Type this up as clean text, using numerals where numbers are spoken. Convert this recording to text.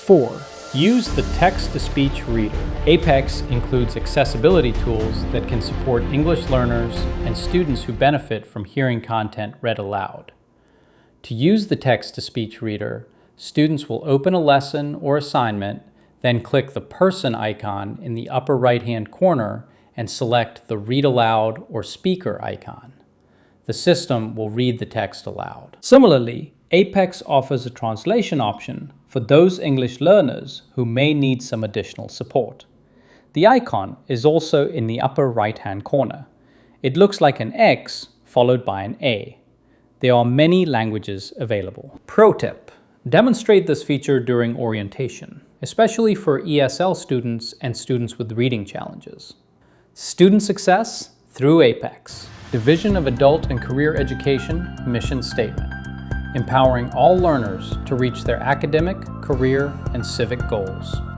4. Use the text-to-speech reader. Apex includes accessibility tools that can support English learners and students who benefit from hearing content read aloud. To use the text-to-speech reader, students will open a lesson or assignment, then click the person icon in the upper right-hand corner and select the Read Aloud or Speaker icon. The system will read the text aloud. Similarly, Apex offers a translation option for those English learners who may need some additional support. The icon is also in the upper right-hand corner. It looks like an X followed by an A. There are many languages available. Pro tip: demonstrate this feature during orientation, especially for ESL students and students with reading challenges. Student success through Apex. Division of Adult and Career Education mission statement: empowering all learners to reach their academic, career, and civic goals.